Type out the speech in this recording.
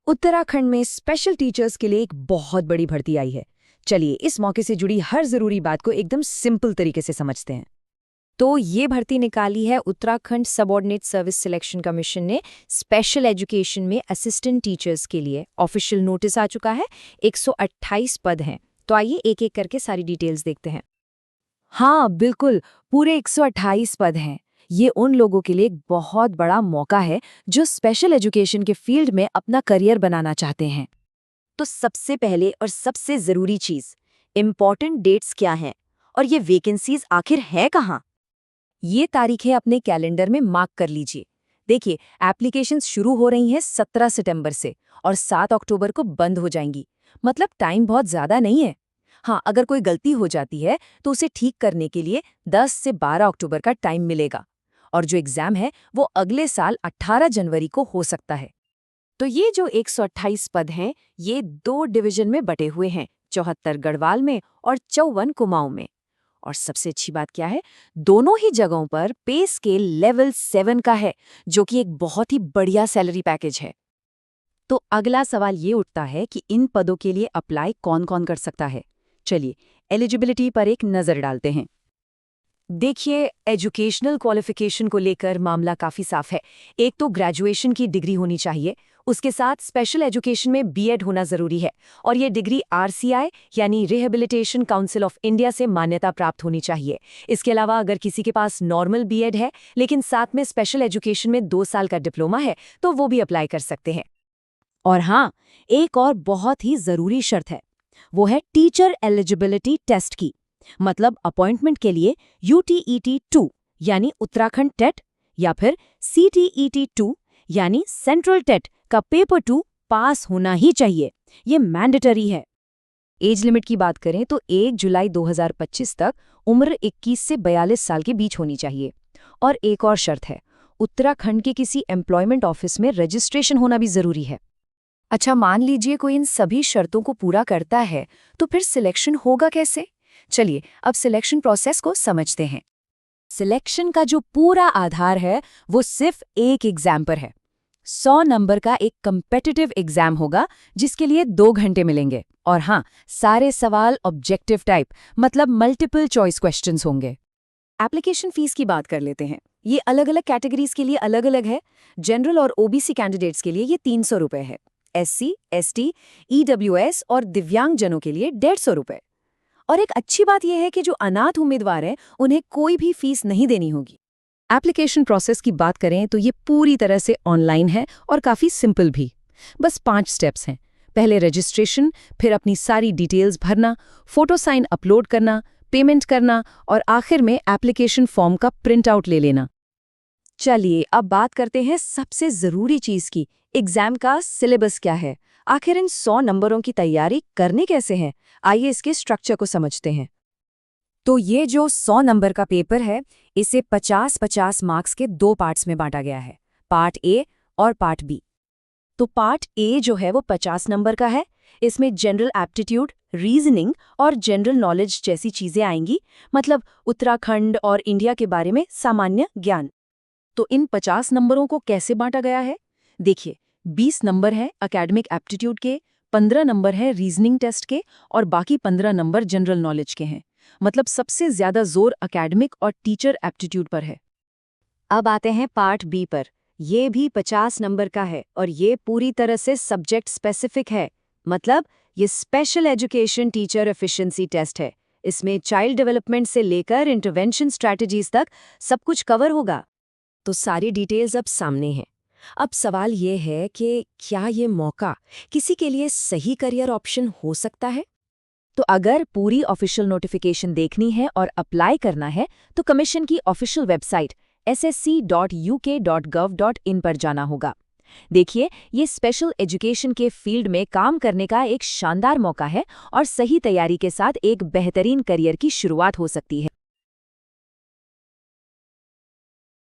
उत्तराखंड में special teachers के लिए एक बहुत बड़ी भर्ती आई है। चलिए इस मौके से जुड़ी हर जरूरी बात को एकदम सिंपल तरीके से समझते हैं। तो ये भर्ती निकाली है Uttarakhand subordinate service selection commission ने स्पेशल एजुकेशन में असिस्टेंट टीचर्स के लिए। ऑफिशियल नोटिस आ चुका है। 128 पद हैं। तो आइए एक एक करके सारी डिटेल्स देखते हैं। हाँ बिल्कुल, पूरे 128 पद हैं। ये उन लोगों के लिए एक बहुत बड़ा मौका है जो स्पेशल एजुकेशन के फील्ड में अपना करियर बनाना चाहते हैं। तो सबसे पहले और सबसे ज़रूरी चीज़, इम्पॉर्टेंट डेट्स क्या हैं और ये वैकेंसीज आखिर है कहाँ? ये तारीखें अपने कैलेंडर में मार्क कर लीजिए। देखिए, एप्लीकेशंस शुरू हो रही हैं 17 सितंबर से और 7 अक्टूबर को बंद हो जाएंगी। मतलब टाइम बहुत ज़्यादा नहीं है। हाँ, अगर कोई गलती हो जाती है तो उसे ठीक करने के लिए 10 से 12 अक्टूबर का टाइम मिलेगा। और जो एग्ज़ाम है वो अगले साल 18 जनवरी को हो सकता है। तो ये जो 128 पद हैं, ये 2 डिवीजन में बटे हुए हैं, 74 गढ़वाल में और 54 कुमाऊं में। और सबसे अच्छी बात क्या है, दोनों ही जगहों पर पे स्केल लेवल 7 का है, जो कि एक बहुत ही बढ़िया सैलरी पैकेज है। तो अगला सवाल ये उठता है कि इन पदों के लिए अप्लाई कौन कौन कर सकता है। चलिए एलिजिबिलिटी पर एक नज़र डालते हैं। देखिए, एजुकेशनल क्वालिफिकेशन को लेकर मामला काफ़ी साफ है। एक तो ग्रेजुएशन की डिग्री होनी चाहिए, उसके साथ स्पेशल एजुकेशन में बीएड होना ज़रूरी है और ये डिग्री आरसीआई यानी रिहेबिलिटेशन काउंसिल ऑफ इंडिया से मान्यता प्राप्त होनी चाहिए। इसके अलावा अगर किसी के पास नॉर्मल बीएड है लेकिन साथ में स्पेशल एजुकेशन में 2 साल का डिप्लोमा है तो वो भी अप्लाई कर सकते हैं। और हाँ, एक और बहुत ही ज़रूरी शर्त है, वो है टीचर एलिजिबिलिटी टेस्ट की। मतलब अपॉइंटमेंट के लिए UTET-2 यानी उत्तराखंड टेट या फिर CTET-2 यानी सेंट्रल टेट का पेपर 2 पास होना ही चाहिए। ये मैंडेटरी है। एज लिमिट की बात करें तो 1 जुलाई 2025 तक उम्र 21 से 42 साल के बीच होनी चाहिए। और एक और शर्त है, उत्तराखंड के किसी एम्प्लॉयमेंट ऑफिस में रजिस्ट्रेशन होना भी जरूरी है। अच्छा, मान लीजिए कोई इन सभी शर्तों को पूरा करता है तो फिर सिलेक्शन होगा कैसे? चलिए अब सिलेक्शन प्रोसेस को समझते हैं। सिलेक्शन का जो पूरा आधार है वो सिर्फ एक एग्जाम पर है। 100 नंबर का एक कम्पिटिटिव एग्जाम होगा जिसके लिए 2 घंटे मिलेंगे। और हाँ, सारे सवाल ऑब्जेक्टिव टाइप मतलब मल्टीपल चॉइस क्वेश्चंस होंगे। एप्लीकेशन फीस की बात कर लेते हैं। ये अलग अलग कैटेगरीज के लिए अलग अलग है। जनरल और ओबीसी कैंडिडेट्स के लिए ये 300 रुपये है। SC, ST, EWS और दिव्यांगजनों के लिए 150 रुपये। और एक अच्छी बात यह है कि जो अनाथ उम्मीदवार हैं उन्हें कोई भी फीस नहीं देनी होगी। एप्लीकेशन प्रोसेस की बात करें तो ये पूरी तरह से ऑनलाइन है और काफ़ी सिंपल भी। बस 5 स्टेप्स हैं। पहले रजिस्ट्रेशन, फिर अपनी सारी डिटेल्स भरना, फोटो साइन अपलोड करना, पेमेंट करना और आखिर में एप्लीकेशन फॉर्म का प्रिंट आउट ले लेना। चलिए अब बात करते हैं सबसे ज़रूरी चीज़ की, एग्ज़ाम का सिलेबस क्या है। आखिर इन 100 नंबरों की तैयारी करने कैसे हैं? आइए इसके स्ट्रक्चर को समझते हैं। तो ये जो 100 नंबर का पेपर है, इसे 50-50 मार्क्स के 2 पार्ट्स में बांटा गया है, पार्ट ए और पार्ट बी। तो पार्ट ए जो है वो 50 नंबर का है। इसमें जनरल एप्टीट्यूड, रीजनिंग और जनरल नॉलेज जैसी चीज़ें आएंगी, मतलब उत्तराखंड और इंडिया के बारे में सामान्य ज्ञान। तो इन 50 नंबरों को कैसे बांटा गया है? देखिए, 20 नंबर है एकेडमिक एप्टीट्यूड के, 15 नंबर है रीजनिंग टेस्ट के और बाकी 15 नंबर जनरल नॉलेज के हैं। मतलब सबसे ज्यादा जोर एकेडमिक और टीचर एप्टीट्यूड पर है। अब आते हैं पार्ट बी पर। ये भी 50 नंबर का है और ये पूरी तरह से सब्जेक्ट स्पेसिफिक है। मतलब ये special education teacher efficiency test है। इसमें चाइल्ड डेवलपमेंट से लेकर इंटरवेंशन स्ट्रैटेजीज तक सब कुछ कवर होगा। तो सारी डिटेल्स अब सामने हैं। अब सवाल ये है कि क्या ये मौका किसी के लिए सही करियर ऑप्शन हो सकता है? तो अगर पूरी ऑफिशियल नोटिफिकेशन देखनी है और अप्लाई करना है तो कमीशन की ऑफिशियल वेबसाइट ssc.uk.gov.in पर जाना होगा। देखिए, ये स्पेशल एजुकेशन के फील्ड में काम करने का एक शानदार मौका है और सही तैयारी के साथ एक बेहतरीन करियर की शुरुआत हो सकती है।